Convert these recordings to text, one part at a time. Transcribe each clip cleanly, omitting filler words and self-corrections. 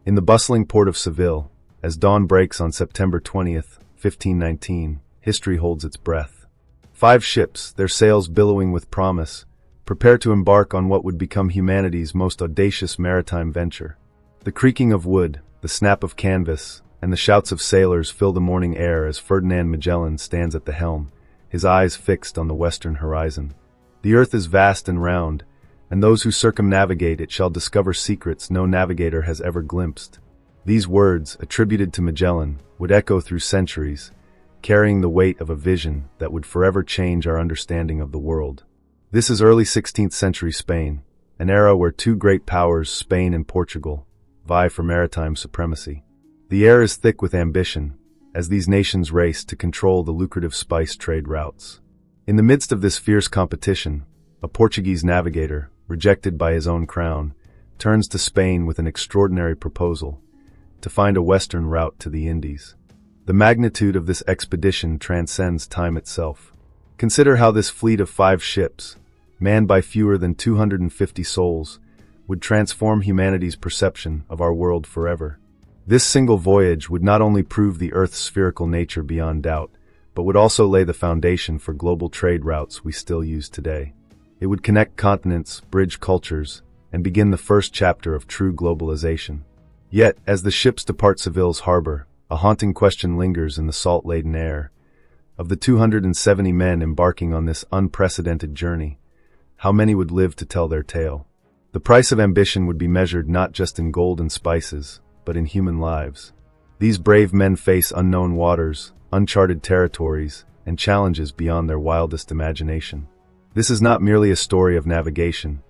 In the bustling port of Seville, as dawn breaks on September 20th, 1519, history holds its breath. 5 ships, their sails billowing with promise, prepare to embark on what would become humanity's most audacious maritime venture. The creaking of wood, the snap of canvas, and the shouts of sailors fill the morning air as Ferdinand Magellan stands at the helm, his eyes fixed on the western horizon. The earth is vast and round, and those who circumnavigate it shall discover secrets no navigator has ever glimpsed. These words, attributed to Magellan, would echo through centuries, carrying the weight of a vision that would forever change our understanding of the world. This is early 16th century Spain, an era where 2 great powers, Spain and Portugal, vie for maritime supremacy. The air is thick with ambition, as these nations race to control the lucrative spice trade routes. In the midst of this fierce competition, a Portuguese navigator, rejected by his own crown, turns to Spain with an extraordinary proposal: to find a western route to the Indies. The magnitude of this expedition transcends time itself. Consider how this fleet of 5 ships, manned by fewer than 250 souls, would transform humanity's perception of our world forever. This single voyage would not only prove the Earth's spherical nature beyond doubt, but would also lay the foundation for global trade routes we still use today. It would connect continents, bridge cultures, and begin the first chapter of true globalization. Yet, as the ships depart Seville's harbor, a haunting question lingers in the salt-laden air. Of the 270 men embarking on this unprecedented journey, how many would live to tell their tale? The price of ambition would be measured not just in gold and spices, but in human lives. These brave men face unknown waters, uncharted territories, and challenges beyond their wildest imagination. This is not merely a story of navigation.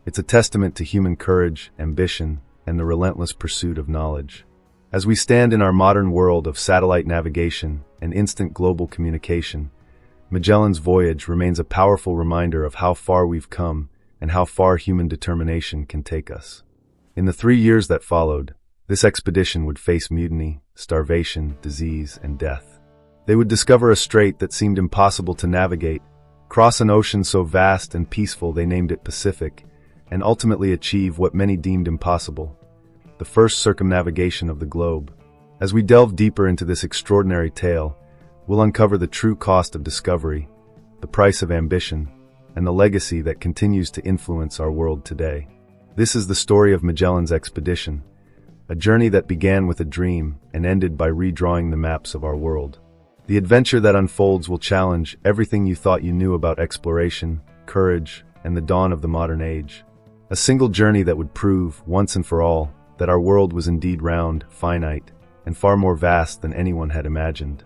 It's a testament to human courage, ambition, and the relentless pursuit of knowledge. As we stand in our modern world of satellite navigation and instant global communication, Magellan's voyage remains a powerful reminder of how far we've come and how far human determination can take us. In the 3 years that followed, this expedition would face mutiny, starvation, disease, and death. They would discover a strait that seemed impossible to navigate, cross an ocean so vast and peaceful they named it Pacific, and ultimately achieve what many deemed impossible: the first circumnavigation of the globe. As we delve deeper into this extraordinary tale, we'll uncover the true cost of discovery, the price of ambition, and the legacy that continues to influence our world today. This is the story of Magellan's expedition, a journey that began with a dream and ended by redrawing the maps of our world. The adventure that unfolds will challenge everything you thought you knew about exploration, courage, and the dawn of the modern age. A single journey that would prove, once and for all, that our world was indeed round, finite, and far more vast than anyone had imagined.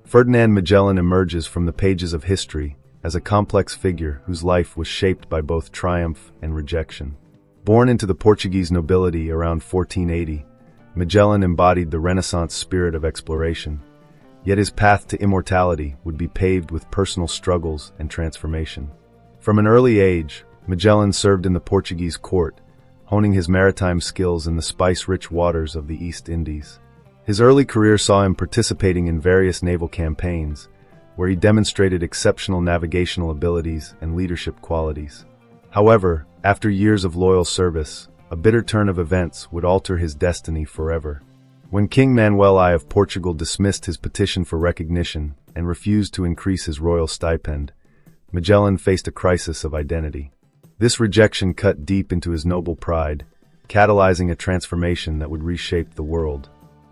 Ferdinand Magellan emerges from the pages of history as a complex figure whose life was shaped by both triumph and rejection. Born into the Portuguese nobility around 1480, Magellan embodied the Renaissance spirit of exploration. Yet his path to immortality would be paved with personal struggles and transformation. From an early age, Magellan served in the Portuguese court, honing his maritime skills in the spice-rich waters of the East Indies. His early career saw him participating in various naval campaigns, where he demonstrated exceptional navigational abilities and leadership qualities. However, after years of loyal service, a bitter turn of events would alter his destiny forever. When King Manuel I of Portugal dismissed his petition for recognition and refused to increase his royal stipend, Magellan faced a crisis of identity. This rejection cut deep into his noble pride, catalyzing a transformation that would reshape the world.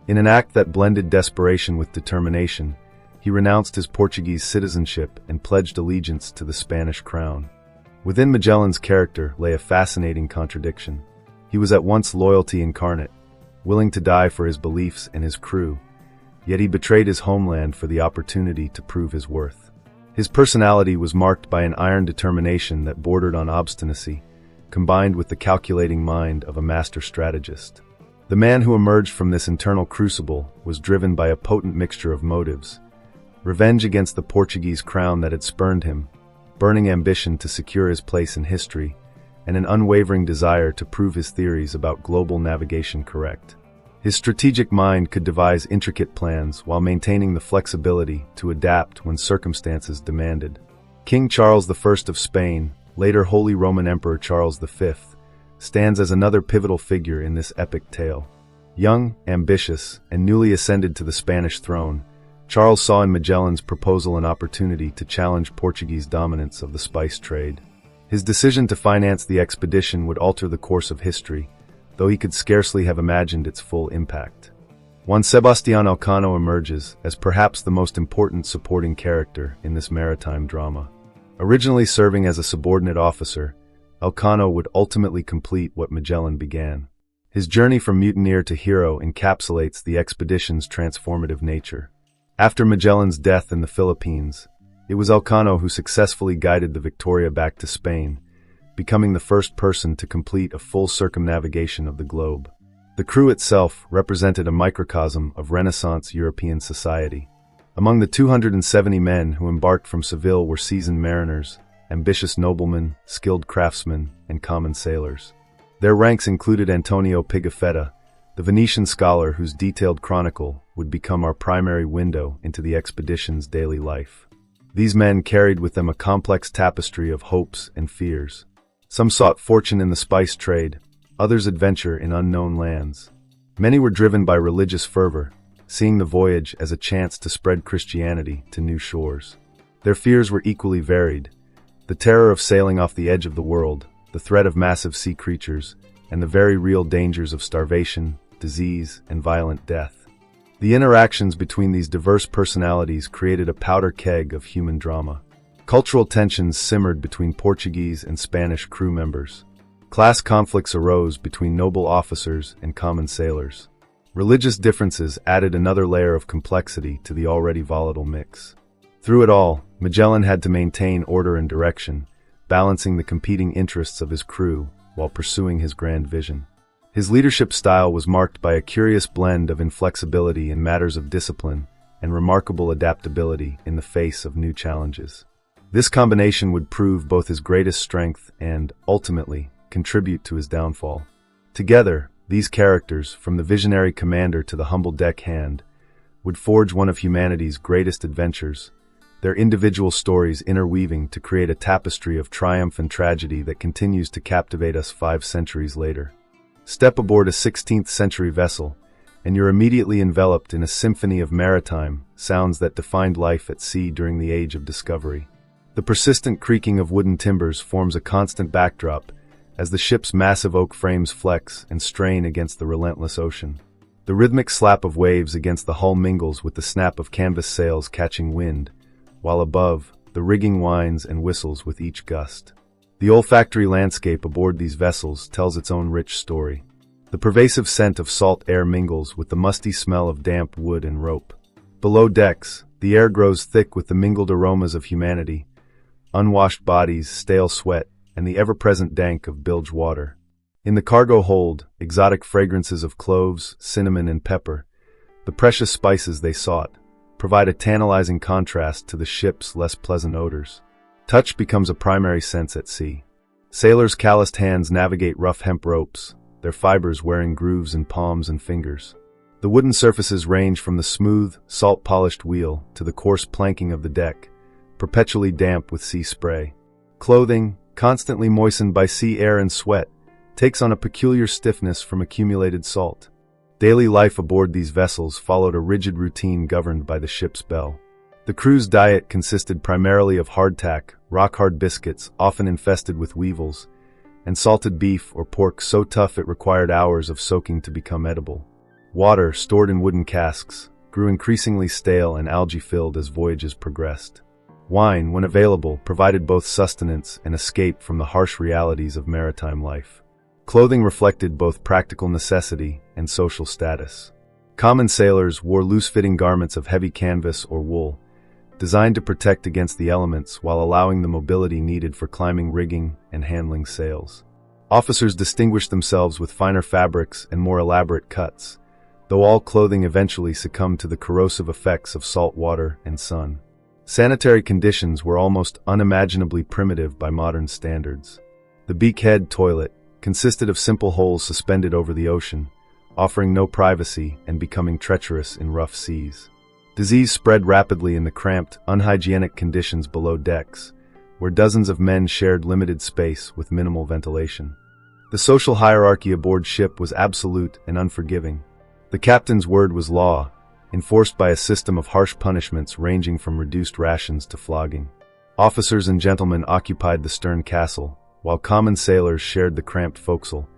In an act that blended desperation with determination, he renounced his Portuguese citizenship and pledged allegiance to the Spanish crown. Within Magellan's character lay a fascinating contradiction. He was at once loyalty incarnate, willing to die for his beliefs and his crew, yet he betrayed his homeland for the opportunity to prove his worth. His personality was marked by an iron determination that bordered on obstinacy, combined with the calculating mind of a master strategist. The man who emerged from this internal crucible was driven by a potent mixture of motives: revenge against the Portuguese crown that had spurned him, burning ambition to secure his place in history, and an unwavering desire to prove his theories about global navigation correct. His strategic mind could devise intricate plans while maintaining the flexibility to adapt when circumstances demanded. King Charles I of Spain, later Holy Roman Emperor Charles V, stands as another pivotal figure in this epic tale. Young, ambitious, and newly ascended to the Spanish throne, Charles saw in Magellan's proposal an opportunity to challenge Portuguese dominance of the spice trade. His decision to finance the expedition would alter the course of history, though he could scarcely have imagined its full impact. Juan Sebastián Elcano emerges as perhaps the most important supporting character in this maritime drama. Originally serving as a subordinate officer, Elcano would ultimately complete what Magellan began. His journey from mutineer to hero encapsulates the expedition's transformative nature. After Magellan's death in the Philippines, it was Elcano who successfully guided the Victoria back to Spain, becoming the first person to complete a full circumnavigation of the globe. The crew itself represented a microcosm of Renaissance European society. Among the 270 men who embarked from Seville were seasoned mariners, ambitious noblemen, skilled craftsmen, and common sailors. Their ranks included Antonio Pigafetta, the Venetian scholar whose detailed chronicle would become our primary window into the expedition's daily life. These men carried with them a complex tapestry of hopes and fears. Some sought fortune in the spice trade, others adventure in unknown lands. Many were driven by religious fervor, seeing the voyage as a chance to spread Christianity to new shores. Their fears were equally varied: the terror of sailing off the edge of the world, the threat of massive sea creatures, and the very real dangers of starvation, disease, and violent death. The interactions between these diverse personalities created a powder keg of human drama. Cultural tensions simmered between Portuguese and Spanish crew members. Class conflicts arose between noble officers and common sailors. Religious differences added another layer of complexity to the already volatile mix. Through it all, Magellan had to maintain order and direction, balancing the competing interests of his crew while pursuing his grand vision. His leadership style was marked by a curious blend of inflexibility in matters of discipline and remarkable adaptability in the face of new challenges. This combination would prove both his greatest strength and, ultimately, contribute to his downfall. Together, these characters, from the visionary commander to the humble deckhand, would forge one of humanity's greatest adventures, their individual stories interweaving to create a tapestry of triumph and tragedy that continues to captivate us 5 centuries later. Step aboard a 16th-century vessel, and you're immediately enveloped in a symphony of maritime sounds that defined life at sea during the Age of Discovery. The persistent creaking of wooden timbers forms a constant backdrop as the ship's massive oak frames flex and strain against the relentless ocean. The rhythmic slap of waves against the hull mingles with the snap of canvas sails catching wind, while above, the rigging whines and whistles with each gust. The olfactory landscape aboard these vessels tells its own rich story. The pervasive scent of salt air mingles with the musty smell of damp wood and rope. Below decks, the air grows thick with the mingled aromas of humanity, unwashed bodies, stale sweat, and the ever-present dank of bilge water. In the cargo hold, exotic fragrances of cloves, cinnamon, and pepper, the precious spices they sought, provide a tantalizing contrast to the ship's less pleasant odors. Touch becomes a primary sense at sea. Sailors' calloused hands navigate rough hemp ropes, their fibers wearing grooves in palms and fingers. The wooden surfaces range from the smooth, salt-polished wheel to the coarse planking of the deck, perpetually damp with sea spray. Clothing, constantly moistened by sea air and sweat, takes on a peculiar stiffness from accumulated salt. Daily life aboard these vessels followed a rigid routine governed by the ship's bell. The crew's diet consisted primarily of hardtack, rock-hard biscuits, often infested with weevils, and salted beef or pork so tough it required hours of soaking to become edible. Water, stored in wooden casks, grew increasingly stale and algae-filled as voyages progressed. Wine, when available, provided both sustenance and escape from the harsh realities of maritime life. Clothing reflected both practical necessity and social status. Common sailors wore loose-fitting garments of heavy canvas or wool, designed to protect against the elements while allowing the mobility needed for climbing rigging and handling sails. Officers distinguished themselves with finer fabrics and more elaborate cuts, though all clothing eventually succumbed to the corrosive effects of salt water and sun. Sanitary conditions were almost unimaginably primitive by modern standards. The beakhead toilet consisted of simple holes suspended over the ocean, offering no privacy and becoming treacherous in rough seas. Disease spread rapidly in the cramped, unhygienic conditions below decks, where dozens of men shared limited space with minimal ventilation. The social hierarchy aboard ship was absolute and unforgiving. The captain's word was law, enforced by a system of harsh punishments ranging from reduced rations to flogging. Officers and gentlemen occupied the stern castle, while common sailors shared the cramped forecastle,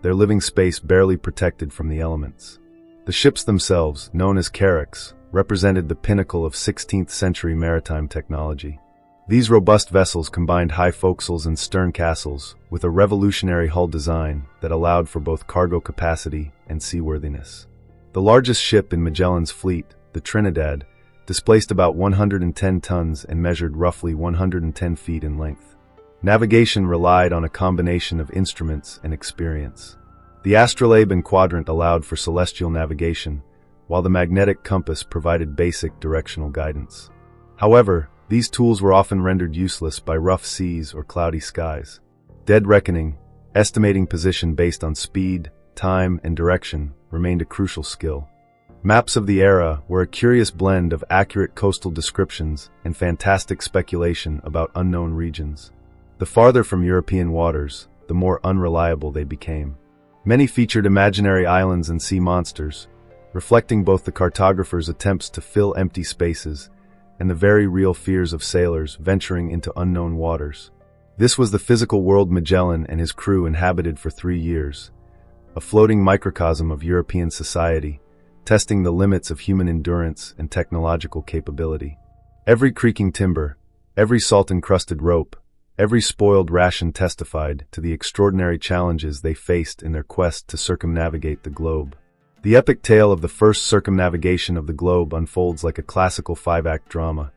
their living space barely protected from the elements. The ships themselves, known as carracks, represented the pinnacle of 16th-century maritime technology. These robust vessels combined high forecastles and stern castles with a revolutionary hull design that allowed for both cargo capacity and seaworthiness. The largest ship in Magellan's fleet, the Trinidad, displaced about 110 tons and measured roughly 110 feet in length. Navigation relied on a combination of instruments and experience. The astrolabe and quadrant allowed for celestial navigation, while the magnetic compass provided basic directional guidance. However, these tools were often rendered useless by rough seas or cloudy skies. Dead reckoning, estimating position based on speed, time, and direction, remained a crucial skill. Maps of the era were a curious blend of accurate coastal descriptions and fantastic speculation about unknown regions. The farther from European waters, the more unreliable they became. Many featured imaginary islands and sea monsters, reflecting both the cartographers' attempts to fill empty spaces and the very real fears of sailors venturing into unknown waters. This was the physical world Magellan and his crew inhabited for 3 years, a floating microcosm of European society, testing the limits of human endurance and technological capability. Every creaking timber, every salt-encrusted rope, every spoiled ration testified to the extraordinary challenges they faced in their quest to circumnavigate the globe. The epic tale of the first circumnavigation of the globe unfolds like a classical 5-act drama,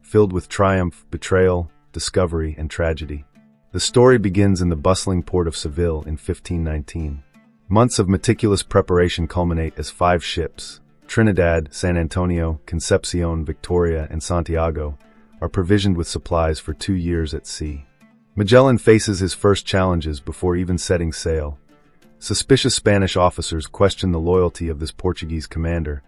filled with triumph, betrayal, discovery, and tragedy. The story begins in the bustling port of Seville in 1519. Months of meticulous preparation culminate as 5 ships, Trinidad, San Antonio, Concepcion, Victoria, and Santiago, are provisioned with supplies for 2 years at sea. Magellan faces his first challenges before even setting sail. Suspicious Spanish officers question the loyalty of this Portuguese commander,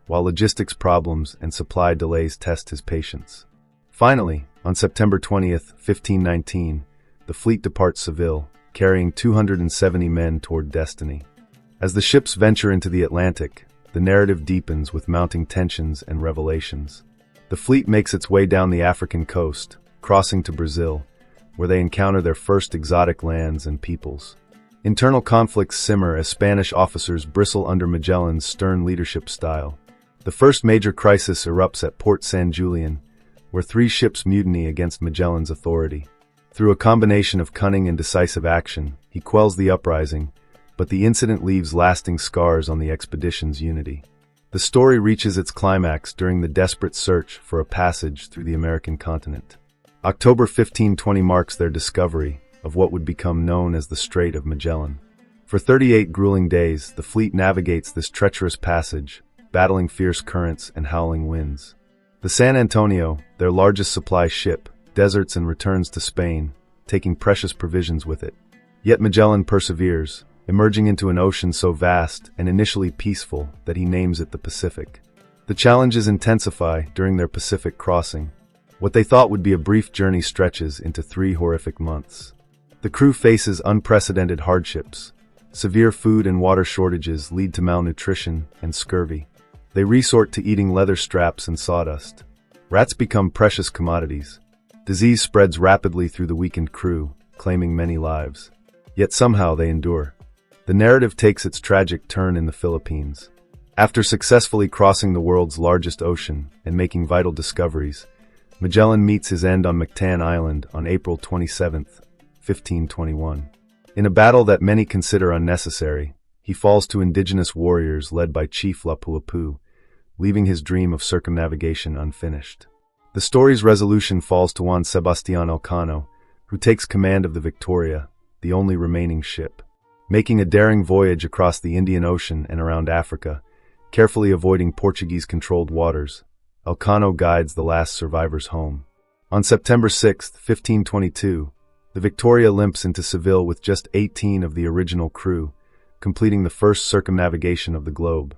while logistics problems and supply delays test his patience. Finally, on September 20th, 1519, the fleet departs Seville, carrying 270 men toward destiny. As the ships venture into the Atlantic, the narrative deepens with mounting tensions and revelations. The fleet makes its way down the African coast, crossing to Brazil, where they encounter their first exotic lands and peoples. Internal conflicts simmer as Spanish officers bristle under Magellan's stern leadership style. The first major crisis erupts at Port San Julian, where 3 ships mutiny against Magellan's authority. Through a combination of cunning and decisive action, he quells the uprising, but the incident leaves lasting scars on the expedition's unity. The story reaches its climax during the desperate search for a passage through the American continent. October 1520 marks their discovery of what would become known as the Strait of Magellan. For 38 grueling days, the fleet navigates this treacherous passage, battling fierce currents and howling winds. The San Antonio, their largest supply ship, deserts and returns to Spain, taking precious provisions with it. Yet Magellan perseveres, emerging into an ocean so vast and initially peaceful that he names it the Pacific. The challenges intensify during their Pacific crossing. What they thought would be a brief journey stretches into 3 horrific months. The crew faces unprecedented hardships. Severe food and water shortages lead to malnutrition and scurvy. They resort to eating leather straps and sawdust. Rats become precious commodities. Disease spreads rapidly through the weakened crew, claiming many lives. Yet somehow they endure. The narrative takes its tragic turn in the Philippines. After successfully crossing the world's largest ocean and making vital discoveries, Magellan meets his end on Mactan Island on April 27, 1521. In a battle that many consider unnecessary, he falls to indigenous warriors led by Chief Lapu-Lapu, leaving his dream of circumnavigation unfinished. The story's resolution falls to Juan Sebastián Elcano, who takes command of the Victoria, the only remaining ship. Making a daring voyage across the Indian Ocean and around Africa, carefully avoiding Portuguese-controlled waters, Elcano guides the last survivors home. On September 6, 1522, the Victoria limps into Seville with just 18 of the original crew, completing the first circumnavigation of the globe.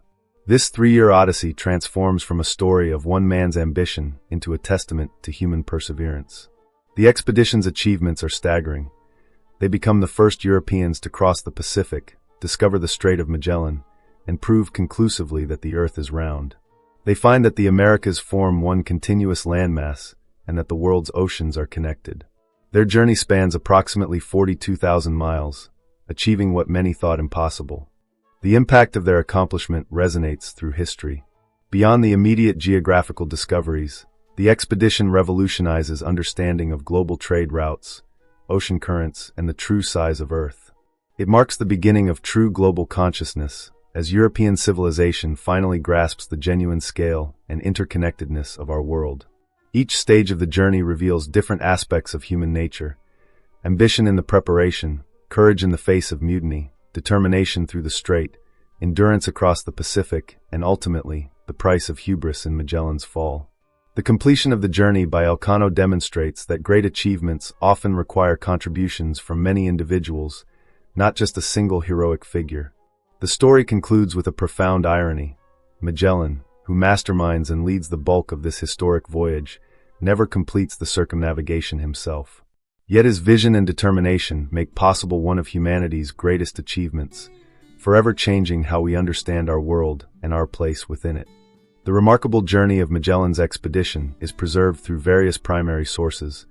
This 3-year odyssey transforms from a story of one man's ambition into a testament to human perseverance. The expedition's achievements are staggering. They become the first Europeans to cross the Pacific, discover the Strait of Magellan, and prove conclusively that the Earth is round. They find that the Americas form one continuous landmass and that the world's oceans are connected. Their journey spans approximately 42,000 miles, achieving what many thought impossible. The impact of their accomplishment resonates through history. Beyond the immediate geographical discoveries, the expedition revolutionizes understanding of global trade routes, ocean currents, and the true size of Earth. It marks the beginning of true global consciousness, as European civilization finally grasps the genuine scale and interconnectedness of our world. Each stage of the journey reveals different aspects of human nature: ambition in the preparation, courage in the face of mutiny, determination through the strait, endurance across the Pacific, and ultimately, the price of hubris in Magellan's fall. The completion of the journey by Elcano demonstrates that great achievements often require contributions from many individuals, not just a single heroic figure. The story concludes with a profound irony. Magellan, who masterminds and leads the bulk of this historic voyage, never completes the circumnavigation himself. Yet his vision and determination make possible one of humanity's greatest achievements, forever changing how we understand our world and our place within it. The remarkable journey of Magellan's expedition is preserved through various primary sources,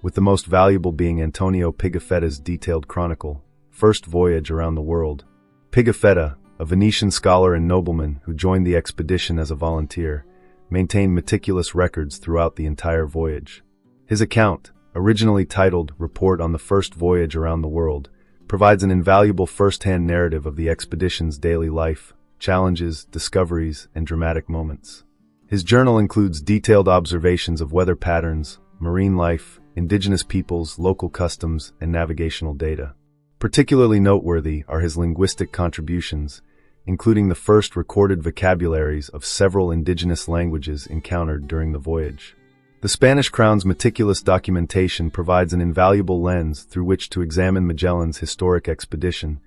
with the most valuable being Antonio Pigafetta's detailed chronicle, First Voyage Around the World. Pigafetta, a Venetian scholar and nobleman who joined the expedition as a volunteer, maintained meticulous records throughout the entire voyage. His account, originally titled Report on the First Voyage Around the World, provides an invaluable first-hand narrative of the expedition's daily life, challenges, discoveries, and dramatic moments. His journal includes detailed observations of weather patterns, marine life, indigenous peoples, local customs, and navigational data. Particularly noteworthy are his linguistic contributions, including the first recorded vocabularies of several indigenous languages encountered during the voyage. The Spanish Crown's meticulous documentation provides an invaluable lens through which to examine Magellan's historic expedition,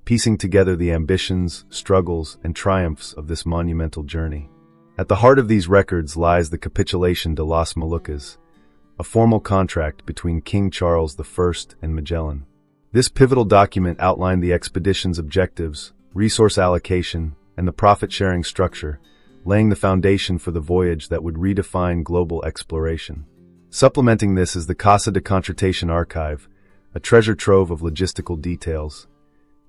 piecing together the ambitions, struggles, and triumphs of this monumental journey. At the heart of these records lies the Capitulation de las Moluccas, a formal contract between King Charles I and Magellan. This pivotal document outlined the expedition's objectives, resource allocation, and the profit-sharing structure, laying the foundation for the voyage that would redefine global exploration. Supplementing this is the Casa de Contratación Archive, a treasure trove of logistical details.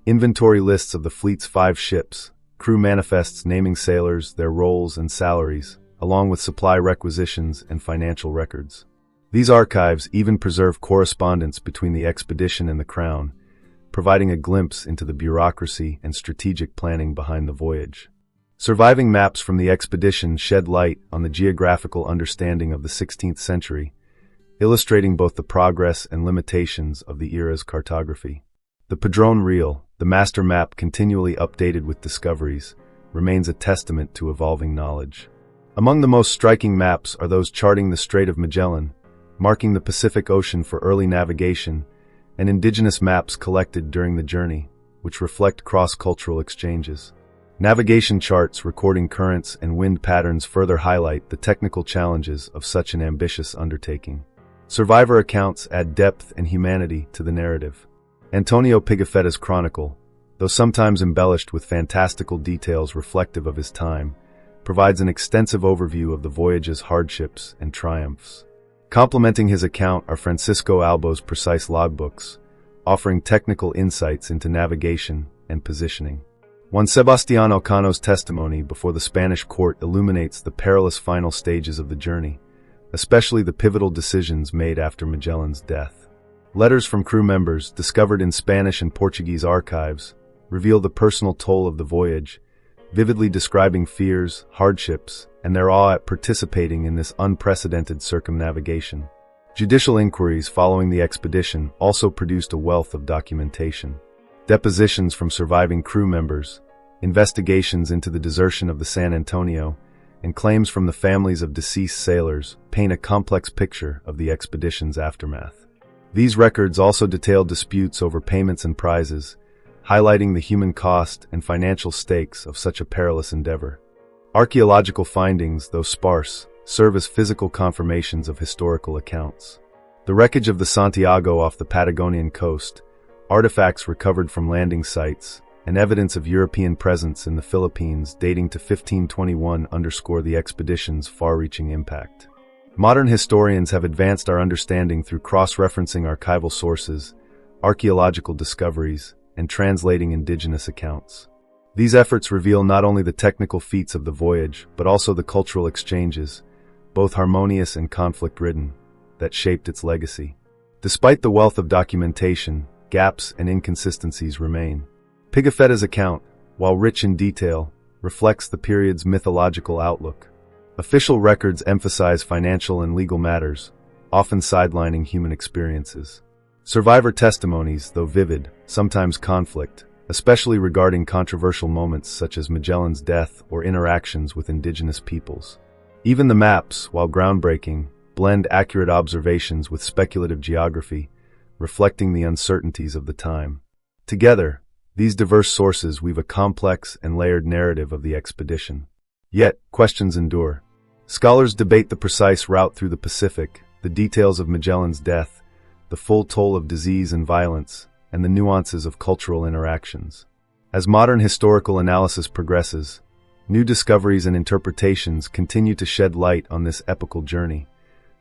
Inventory lists of the fleet's 5 ships, crew manifests naming sailors, their roles, and salaries, along with supply requisitions and financial records. These archives even preserve correspondence between the expedition and the Crown, providing a glimpse into the bureaucracy and strategic planning behind the voyage. Surviving maps from the expedition shed light on the geographical understanding of the 16th century, illustrating both the progress and limitations of the era's cartography. The Padrone Reel, the master map continually updated with discoveries, remains a testament to evolving knowledge. Among the most striking maps are those charting the Strait of Magellan, marking the Pacific Ocean for early navigation, and indigenous maps collected during the journey, which reflect cross-cultural exchanges. Navigation charts recording currents and wind patterns further highlight the technical challenges of such an ambitious undertaking. Survivor accounts add depth and humanity to the narrative. Antonio Pigafetta's chronicle, though sometimes embellished with fantastical details reflective of his time, provides an extensive overview of the voyage's hardships and triumphs. Complementing his account are Francisco Albo's precise logbooks, offering technical insights into navigation and positioning. Juan Sebastián Elcano's testimony before the Spanish court illuminates the perilous final stages of the journey, especially the pivotal decisions made after Magellan's death. Letters from crew members, discovered in Spanish and Portuguese archives, reveal the personal toll of the voyage, vividly describing fears, hardships, and their awe at participating in this unprecedented circumnavigation. Judicial inquiries following the expedition also produced a wealth of documentation. Depositions from surviving crew members, investigations into the desertion of the San Antonio, and claims from the families of deceased sailors paint a complex picture of the expedition's aftermath. These records also detail disputes over payments and prizes, highlighting the human cost and financial stakes of such a perilous endeavor. Archaeological findings, though sparse, serve as physical confirmations of historical accounts. The wreckage of the Santiago off the Patagonian coast, artifacts recovered from landing sites, and evidence of European presence in the Philippines dating to 1521 underscore the expedition's far-reaching impact. Modern historians have advanced our understanding through cross-referencing archival sources, archaeological discoveries, and translating indigenous accounts. These efforts reveal not only the technical feats of the voyage, but also the cultural exchanges, both harmonious and conflict-ridden, that shaped its legacy. Despite the wealth of documentation, gaps and inconsistencies remain. Pigafetta's account, while rich in detail, reflects the period's mythological outlook. Official records emphasize financial and legal matters, often sidelining human experiences. Survivor testimonies, though vivid, sometimes conflict, especially regarding controversial moments such as Magellan's death or interactions with indigenous peoples. Even the maps, while groundbreaking, blend accurate observations with speculative geography, reflecting the uncertainties of the time. Together, these diverse sources weave a complex and layered narrative of the expedition. Yet, questions endure. Scholars debate the precise route through the Pacific, the details of Magellan's death, the full toll of disease and violence, and the nuances of cultural interactions. As modern historical analysis progresses, new discoveries and interpretations continue to shed light on this epical journey,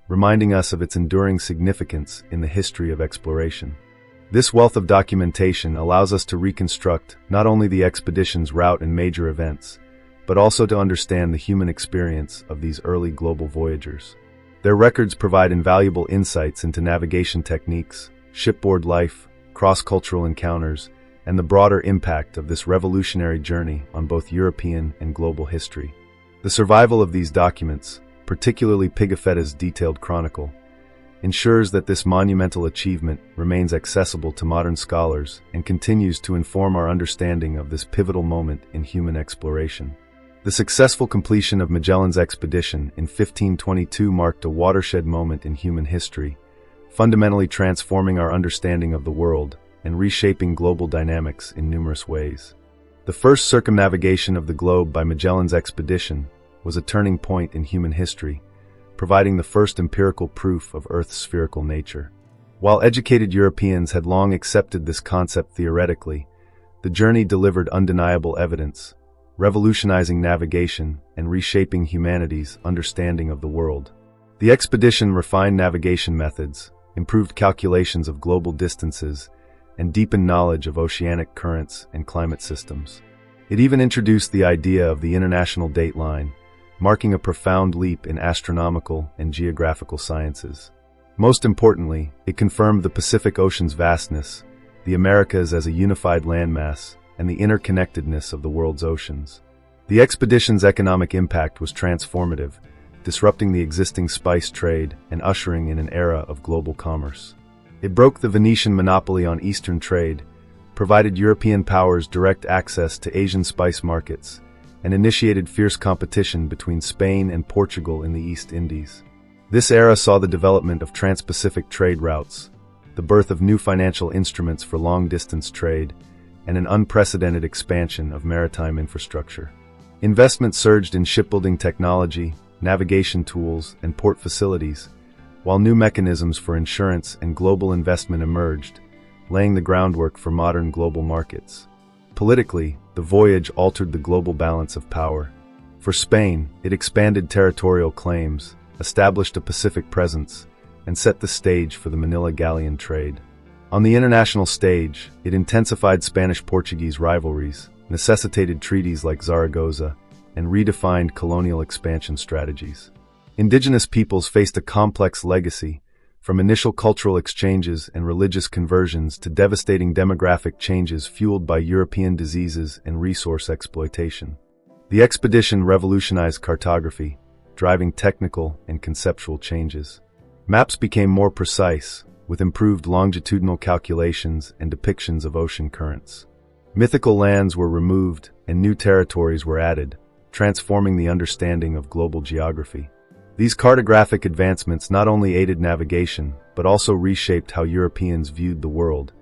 reminding us of its enduring significance in the history of exploration. This wealth of documentation allows us to reconstruct not only the expedition's route and major events, but also to understand the human experience of these early global voyagers. Their records provide invaluable insights into navigation techniques, shipboard life, cross-cultural encounters, and the broader impact of this revolutionary journey on both European and global history. The survival of these documents, particularly Pigafetta's detailed chronicle, ensures that this monumental achievement remains accessible to modern scholars and continues to inform our understanding of this pivotal moment in human exploration. The successful completion of Magellan's expedition in 1522 marked a watershed moment in human history, fundamentally transforming our understanding of the world and reshaping global dynamics in numerous ways. The first circumnavigation of the globe by Magellan's expedition was a turning point in human history, providing the first empirical proof of Earth's spherical nature. While educated Europeans had long accepted this concept theoretically, the journey delivered undeniable evidence, revolutionizing navigation and reshaping humanity's understanding of the world. The expedition refined navigation methods, improved calculations of global distances, and deepened knowledge of oceanic currents and climate systems. It even introduced the idea of the international dateline, marking a profound leap in astronomical and geographical sciences. Most importantly, it confirmed the Pacific Ocean's vastness, the Americas as a unified landmass, and the interconnectedness of the world's oceans. The expedition's economic impact was transformative, disrupting the existing spice trade and ushering in an era of global commerce. It broke the Venetian monopoly on Eastern trade, provided European powers direct access to Asian spice markets, and initiated fierce competition between Spain and Portugal in the East Indies. This era saw the development of trans-Pacific trade routes, the birth of new financial instruments for long-distance trade, and an unprecedented expansion of maritime infrastructure. Investment surged in shipbuilding technology, navigation tools, and port facilities, while new mechanisms for insurance and global investment emerged, laying the groundwork for modern global markets. Politically, the voyage altered the global balance of power. For Spain, it expanded territorial claims, established a Pacific presence, and set the stage for the Manila galleon trade. On the international stage, it intensified Spanish-Portuguese rivalries, necessitated treaties like Zaragoza, and redefined colonial expansion strategies. Indigenous peoples faced a complex legacy, from initial cultural exchanges and religious conversions to devastating demographic changes fueled by European diseases and resource exploitation. The expedition revolutionized cartography, driving technical and conceptual changes. Maps became more precise, with improved longitudinal calculations and depictions of ocean currents. Mythical lands were removed and new territories were added, transforming the understanding of global geography. These cartographic advancements not only aided navigation, but also reshaped how Europeans viewed the world,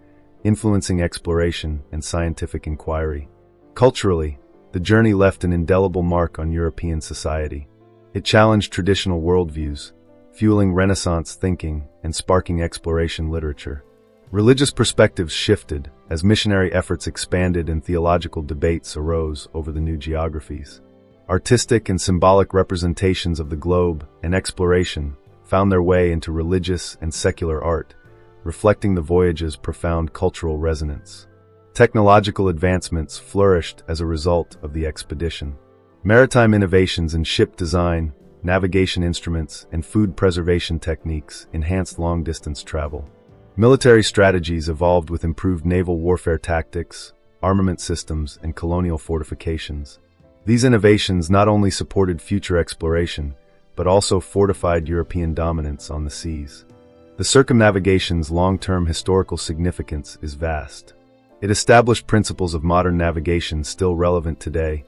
influencing exploration and scientific inquiry. Culturally, the journey left an indelible mark on European society. It challenged traditional worldviews, fueling Renaissance thinking and sparking exploration literature. Religious perspectives shifted as missionary efforts expanded and theological debates arose over the new geographies. Artistic and symbolic representations of the globe and exploration found their way into religious and secular art, reflecting the voyage's profound cultural resonance. Technological advancements flourished as a result of the expedition. Maritime innovations in ship design, navigation instruments, and food preservation techniques enhanced long-distance travel. Military strategies evolved with improved naval warfare tactics, armament systems, and colonial fortifications. These innovations not only supported future exploration, but also fortified European dominance on the seas. The circumnavigation's long-term historical significance is vast. It established principles of modern navigation still relevant today,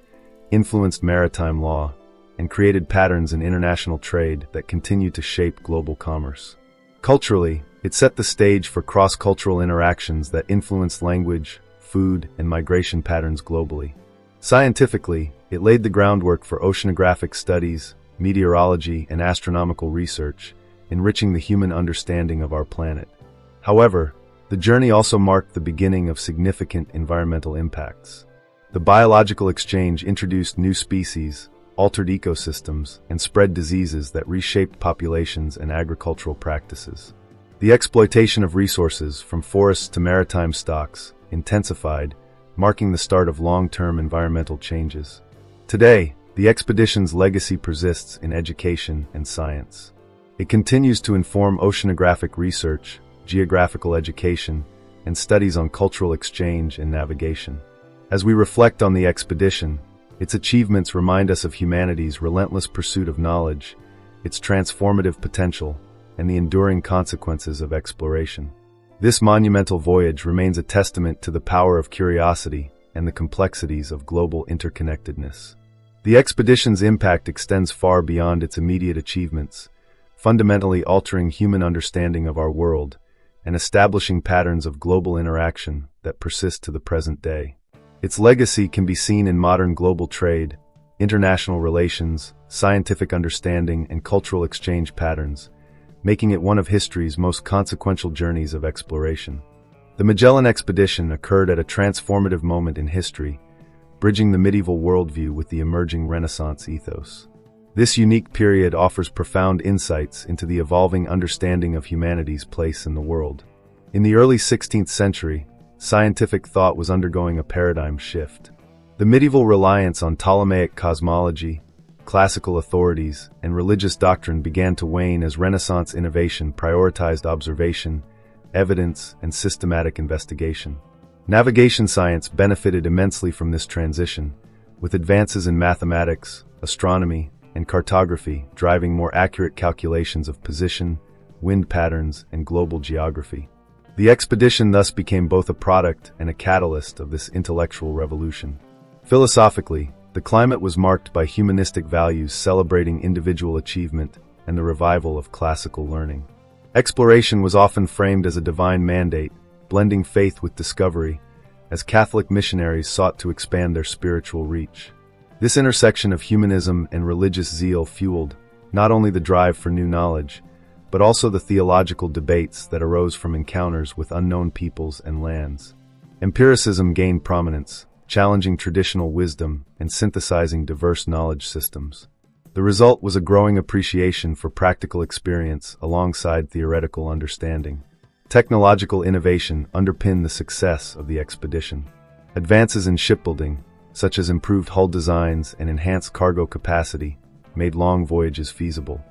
influenced maritime law, and created patterns in international trade that continue to shape global commerce. Culturally, it set the stage for cross-cultural interactions that influenced language, food, and migration patterns globally. Scientifically, it laid the groundwork for oceanographic studies, meteorology, and astronomical research, enriching the human understanding of our planet. However, the journey also marked the beginning of significant environmental impacts. The biological exchange introduced new species, altered ecosystems, and spread diseases that reshaped populations and agricultural practices. The exploitation of resources, from forests to maritime stocks, intensified, marking the start of long-term environmental changes. Today, the expedition's legacy persists in education and science. It continues to inform oceanographic research, geographical education, and studies on cultural exchange and navigation. As we reflect on the expedition, its achievements remind us of humanity's relentless pursuit of knowledge, its transformative potential, and the enduring consequences of exploration. This monumental voyage remains a testament to the power of curiosity and the complexities of global interconnectedness. The expedition's impact extends far beyond its immediate achievements, fundamentally altering human understanding of our world and establishing patterns of global interaction that persist to the present day. Its legacy can be seen in modern global trade, international relations, scientific understanding, and cultural exchange patterns, making it one of history's most consequential journeys of exploration. The Magellan expedition occurred at a transformative moment in history, bridging the medieval worldview with the emerging Renaissance ethos. This unique period offers profound insights into the evolving understanding of humanity's place in the world. In the early 16th century, scientific thought was undergoing a paradigm shift. The medieval reliance on Ptolemaic cosmology, classical authorities, and religious doctrine began to wane as Renaissance innovation prioritized observation, evidence, and systematic investigation. Navigation science benefited immensely from this transition, with advances in mathematics, astronomy, and cartography driving more accurate calculations of position, wind patterns, and global geography. The expedition thus became both a product and a catalyst of this intellectual revolution. Philosophically, the climate was marked by humanistic values celebrating individual achievement and the revival of classical learning. Exploration was often framed as a divine mandate, blending faith with discovery, as Catholic missionaries sought to expand their spiritual reach. This intersection of humanism and religious zeal fueled not only the drive for new knowledge, but also the theological debates that arose from encounters with unknown peoples and lands. Empiricism gained prominence, challenging traditional wisdom and synthesizing diverse knowledge systems. The result was a growing appreciation for practical experience alongside theoretical understanding. Technological innovation underpinned the success of the expedition. Advances in shipbuilding, such as improved hull designs and enhanced cargo capacity, made long voyages feasible.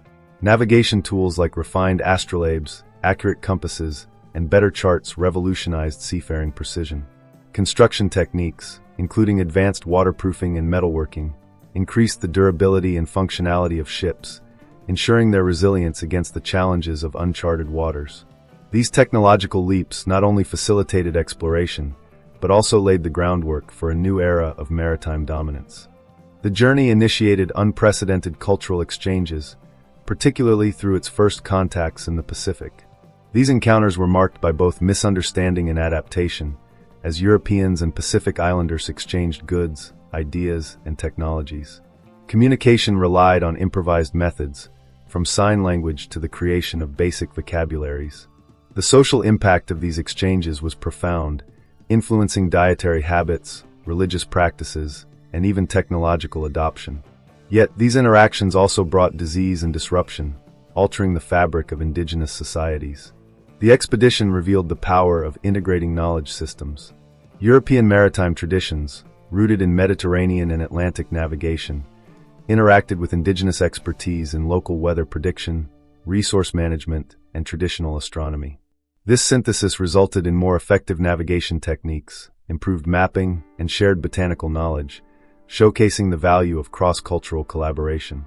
Navigation tools like refined astrolabes, accurate compasses, and better charts revolutionized seafaring precision. Construction techniques, including advanced waterproofing and metalworking, increased the durability and functionality of ships, ensuring their resilience against the challenges of uncharted waters. These technological leaps not only facilitated exploration, but also laid the groundwork for a new era of maritime dominance. The journey initiated unprecedented cultural exchanges, particularly through its first contacts in the Pacific. These encounters were marked by both misunderstanding and adaptation, as Europeans and Pacific Islanders exchanged goods, ideas, and technologies. Communication relied on improvised methods, from sign language to the creation of basic vocabularies. The social impact of these exchanges was profound, influencing dietary habits, religious practices, and even technological adoption. Yet, these interactions also brought disease and disruption, altering the fabric of indigenous societies. The expedition revealed the power of integrating knowledge systems. European maritime traditions, rooted in Mediterranean and Atlantic navigation, interacted with indigenous expertise in local weather prediction, resource management, and traditional astronomy. This synthesis resulted in more effective navigation techniques, improved mapping, and shared botanical knowledge, showcasing the value of cross-cultural collaboration.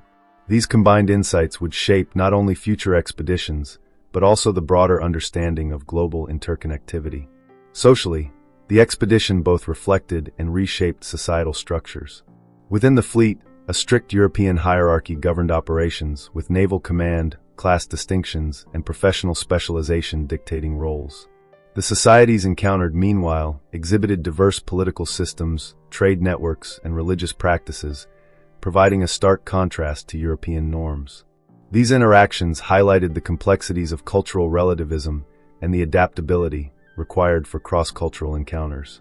These combined insights would shape not only future expeditions, but also the broader understanding of global interconnectivity. Socially, the expedition both reflected and reshaped societal structures. Within the fleet, a strict European hierarchy governed operations, with naval command, class distinctions, and professional specialization dictating roles. The societies encountered, meanwhile, exhibited diverse political systems, trade networks, and religious practices, providing a stark contrast to European norms. These interactions highlighted the complexities of cultural relativism and the adaptability required for cross-cultural encounters.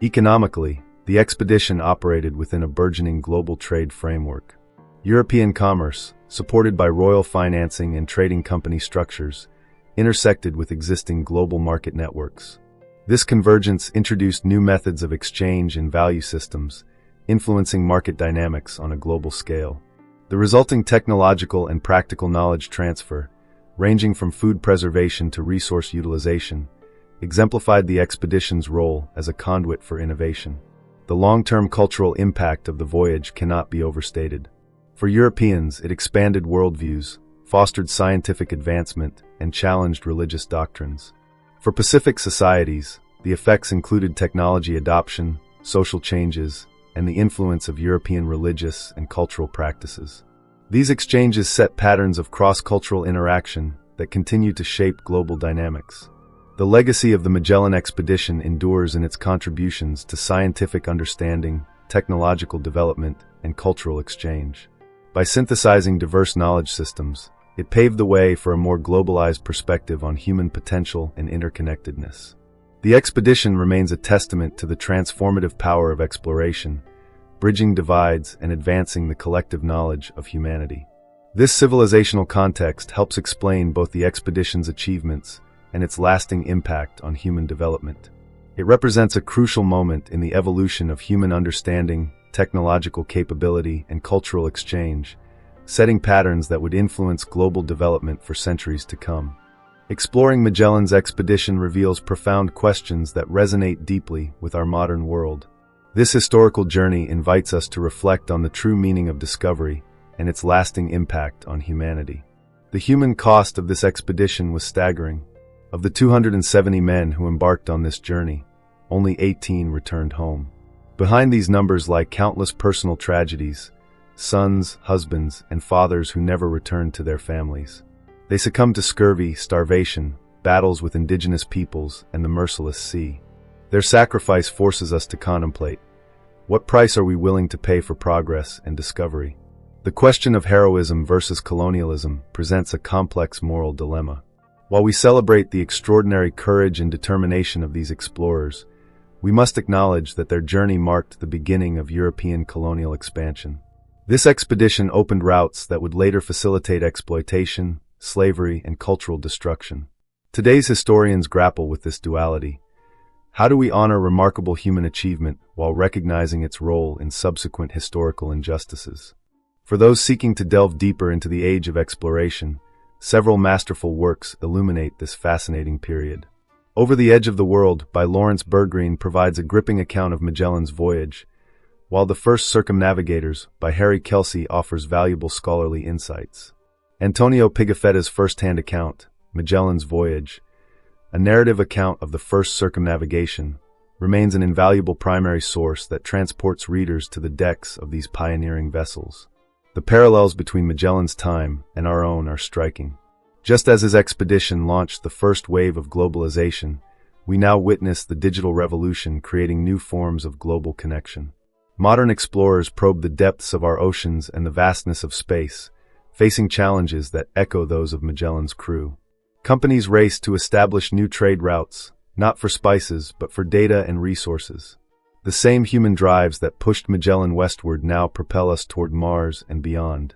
Economically, the expedition operated within a burgeoning global trade framework. European commerce, supported by royal financing and trading company structures, intersected with existing global market networks. This convergence introduced new methods of exchange and value systems, influencing market dynamics on a global scale. The resulting technological and practical knowledge transfer, ranging from food preservation to resource utilization, exemplified the expedition's role as a conduit for innovation. The long-term cultural impact of the voyage cannot be overstated. For Europeans, it expanded worldviews, fostered scientific advancement, and challenged religious doctrines. For Pacific societies, the effects included technology adoption, social changes, and the influence of European religious and cultural practices. These exchanges set patterns of cross-cultural interaction that continue to shape global dynamics. The legacy of the Magellan expedition endures in its contributions to scientific understanding, technological development, and cultural exchange. By synthesizing diverse knowledge systems, it paved the way for a more globalized perspective on human potential and interconnectedness. The expedition remains a testament to the transformative power of exploration, bridging divides and advancing the collective knowledge of humanity. This civilizational context helps explain both the expedition's achievements and its lasting impact on human development. It represents a crucial moment in the evolution of human understanding, technological capability, and cultural exchange, setting patterns that would influence global development for centuries to come. Exploring Magellan's expedition reveals profound questions that resonate deeply with our modern world. This historical journey invites us to reflect on the true meaning of discovery and its lasting impact on humanity. The human cost of this expedition was staggering. Of the 270 men who embarked on this journey, only 18 returned home. Behind these numbers lie countless personal tragedies, sons, husbands, and fathers who never returned to their families. They succumbed to scurvy, starvation, battles with indigenous peoples, and the merciless sea. Their sacrifice forces us to contemplate: what price are we willing to pay for progress and discovery? The question of heroism versus colonialism presents a complex moral dilemma. While we celebrate the extraordinary courage and determination of these explorers, we must acknowledge that their journey marked the beginning of European colonial expansion. This expedition opened routes that would later facilitate exploitation, slavery, and cultural destruction. Today's historians grapple with this duality. How do we honor remarkable human achievement while recognizing its role in subsequent historical injustices? For those seeking to delve deeper into the age of exploration, several masterful works illuminate this fascinating period. Over the Edge of the World by Lawrence Bergreen provides a gripping account of Magellan's voyage, while The First Circumnavigators by Harry Kelsey offers valuable scholarly insights. Antonio Pigafetta's first-hand account, Magellan's Voyage, a narrative account of the first circumnavigation, remains an invaluable primary source that transports readers to the decks of these pioneering vessels. The parallels between Magellan's time and our own are striking. Just as his expedition launched the first wave of globalization, we now witness the digital revolution creating new forms of global connection. Modern explorers probe the depths of our oceans and the vastness of space, facing challenges that echo those of Magellan's crew. Companies race to establish new trade routes, not for spices, but for data and resources. The same human drives that pushed Magellan westward now propel us toward Mars and beyond.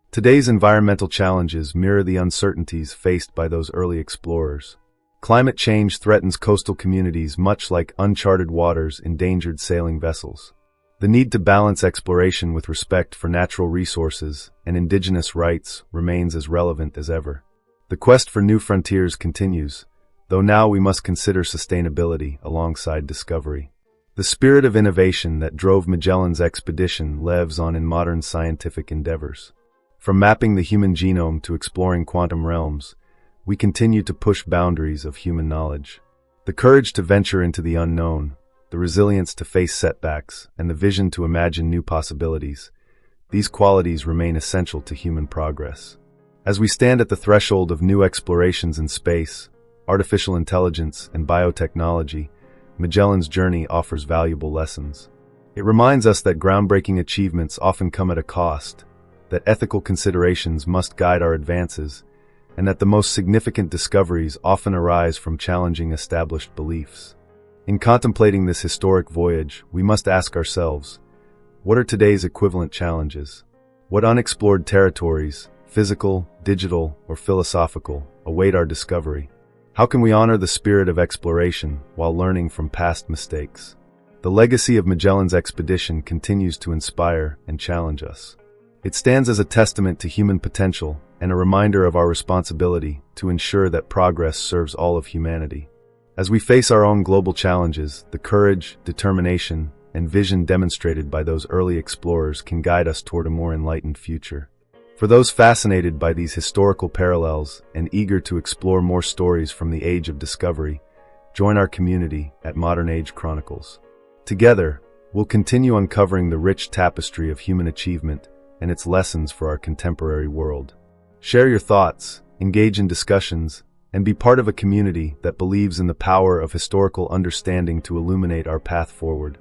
Today's environmental challenges mirror the uncertainties faced by those early explorers. Climate change threatens coastal communities much like uncharted waters endangered sailing vessels. The need to balance exploration with respect for natural resources and indigenous rights remains as relevant as ever. The quest for new frontiers continues, though now we must consider sustainability alongside discovery. The spirit of innovation that drove Magellan's expedition lives on in modern scientific endeavors. From mapping the human genome to exploring quantum realms, we continue to push boundaries of human knowledge. The courage to venture into the unknown, the resilience to face setbacks, and the vision to imagine new possibilities, these qualities remain essential to human progress. As we stand at the threshold of new explorations in space, artificial intelligence, and biotechnology, Magellan's journey offers valuable lessons. It reminds us that groundbreaking achievements often come at a cost, that ethical considerations must guide our advances, and that the most significant discoveries often arise from challenging established beliefs. In contemplating this historic voyage, we must ask ourselves, what are today's equivalent challenges? What unexplored territories, physical, digital, or philosophical, await our discovery? How can we honor the spirit of exploration while learning from past mistakes? The legacy of Magellan's expedition continues to inspire and challenge us. It stands as a testament to human potential and a reminder of our responsibility to ensure that progress serves all of humanity. As we face our own global challenges, the courage, determination, and vision demonstrated by those early explorers can guide us toward a more enlightened future. For those fascinated by these historical parallels and eager to explore more stories from the Age of Discovery, join our community at Modern Age Chronicles. Together, we'll continue uncovering the rich tapestry of human achievement and its lessons for our contemporary world. Share your thoughts, engage in discussions, and be part of a community that believes in the power of historical understanding to illuminate our path forward.